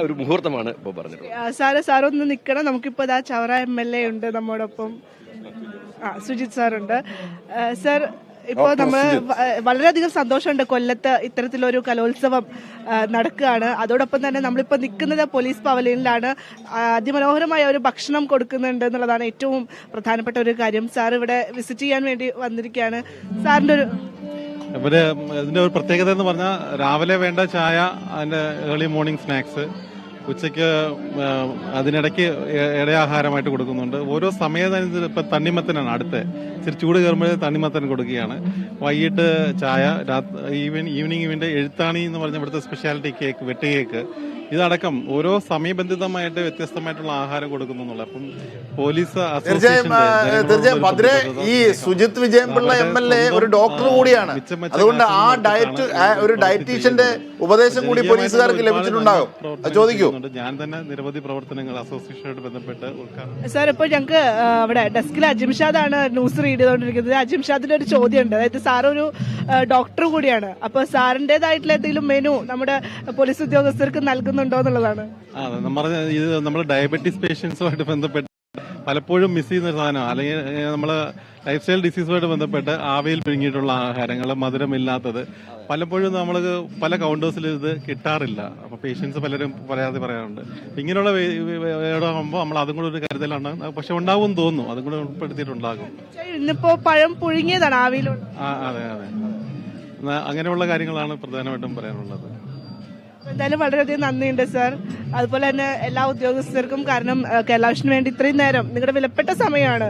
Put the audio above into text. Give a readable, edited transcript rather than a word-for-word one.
ഒരു മുഹൂർത്തമാണ് ഇപ്പോൾ പറഞ്ഞത്. സാറൊന്ന് നിൽക്കണം. നമുക്കിപ്പോൾ ചവറ MLA ഉണ്ട് നമ്മോടൊപ്പം, സുജിത് സാറുണ്ട്. സാർ, ഇപ്പോൾ നമ്മൾ വളരെയധികം സന്തോഷമുണ്ട് കൊല്ലത്ത് ഇത്തരത്തിലൊരു കലോത്സവം നടക്കുകയാണ്. അതോടൊപ്പം തന്നെ നമ്മളിപ്പോൾ നിൽക്കുന്നത് പോലീസ് പവലിയനിലാണ്. അതിമനോഹരമായ ഒരു ഭക്ഷണം കൊടുക്കുന്നുണ്ട് എന്നുള്ളതാണ് ഏറ്റവും പ്രധാനപ്പെട്ട ഒരു കാര്യം. സാർ ഇവിടെ വിസിറ്റ് ചെയ്യാൻ വേണ്ടി വന്നിരിക്കുകയാണ്. സാറിന്റെ ഇതിന്റെ ഒരു പ്രത്യേകത എന്ന് പറഞ്ഞാൽ രാവിലെ വേണ്ട ചായ, അതിന്റെ ഏർലി മോർണിംഗ് സ്നാക്സ്, ഉച്ചയ്ക്ക് അതിനിടയ്ക്ക് ഇടയാഹാരമായിട്ട് കൊടുക്കുന്നുണ്ട്. ഓരോ സമയത്തനുസരിച്ച് ഇപ്പൊ തണ്ണിമത്തനാണ് അടുത്ത്, ഇച്ചിരി ചൂട് കയറുമ്പോഴേ തണ്ണിമത്തൻ കൊടുക്കുകയാണ്. വൈകിട്ട് ചായ, ഈവനിങ് എഴുത്താണി എന്ന് പറഞ്ഞ ഇവിടുത്തെ സ്പെഷ്യാലിറ്റി കേക്ക്, വെട്ട് കേക്ക്, ഇതടക്കം ഓരോ സമയബന്ധിതമായിട്ട് വ്യത്യസ്തമായിട്ടുള്ള ആഹാരം കൊടുക്കുന്നു. അപ്പം പോലീസ് തീർച്ചയായും മധുര ഈ സുജിത് വിജയൻപിള്ള MLA ഒരു ഡോക്ടർ കൂടിയാണ്. അതുകൊണ്ട് ആ ഡയറ്റ് ഒരു ഡയറ്റീഷ്യന്റെ ഉപദേശം കൂടി പോലീസുകാർക്ക് ലഭിച്ചിട്ടുണ്ടാകും. ചോദിക്കൂ. ഞാൻ തന്നെ നിരവധി പ്രവർത്തനങ്ങൾ അസോസിയേഷനായിട്ട് ബന്ധപ്പെട്ട് സാർ, ഇപ്പോൾ ഞങ്ങൾക്ക് അവിടെ ഡെസ്കിൽ അജിംഷാദാണ് ന്യൂസ് റീഡ് ചെയ്തുകൊണ്ടിരിക്കുന്നത്. അജിംഷാദിന്റെ ഒരു ചോദ്യമുണ്ട്. അതായത് സാറൊരു ഡോക്ടർ കൂടിയാണ്. അപ്പൊ സാറിന്റേതായിട്ടുള്ള എന്തെങ്കിലും മെനു നമ്മുടെ പോലീസ് ഉദ്യോഗസ്ഥർക്ക് നൽകുന്നുണ്ടോ എന്നുള്ളതാണ്. ഇത് നമ്മൾ ഡയബറ്റീസ് പേഷ്യൻസുമായിട്ട് ബന്ധപ്പെട്ട് പലപ്പോഴും മിസ് ചെയ്യുന്ന ഒരു സാധനമാണ്. അല്ലെങ്കിൽ നമ്മൾ ലൈഫ് സ്റ്റൈൽ ഡിസീസുമായിട്ട് ബന്ധപ്പെട്ട് ആവിയിൽ പിഴുങ്ങിയിട്ടുള്ള ആഹാരങ്ങൾ, മധുരമില്ലാത്തത് പലപ്പോഴും നമ്മൾക്ക് പല കൗണ്ടേഴ്സിൽ ഇത് കിട്ടാറില്ല. അപ്പൊ പേഷ്യൻസ് പലരും പറയാറുണ്ട്. ഇങ്ങനെയുള്ള ആകുമ്പോൾ നമ്മൾ അതും കൂടെ ഒരു കരുതലാണ്. പക്ഷെ ഉണ്ടാവും തോന്നുന്നു, അതും കൂടെ ഉൾപ്പെടുത്തിയിട്ടുണ്ടാകും. ഇന്നിപ്പോ പഴം പുഴുങ്ങിയതാണ് ആവിയിലുള്ള. അതെ, അങ്ങനെയുള്ള കാര്യങ്ങളാണ് പ്രധാനമായിട്ടും പറയാനുള്ളത്. എന്തായാലും വളരെയധികം നന്ദിയുണ്ട് സാർ. അതുപോലെ തന്നെ എല്ലാ ഉദ്യോഗസ്ഥർക്കും. കാരണം കേരള വിഷന് വേണ്ടി ഇത്രയും നേരം നിങ്ങളുടെ വിലപ്പെട്ട സമയമാണ്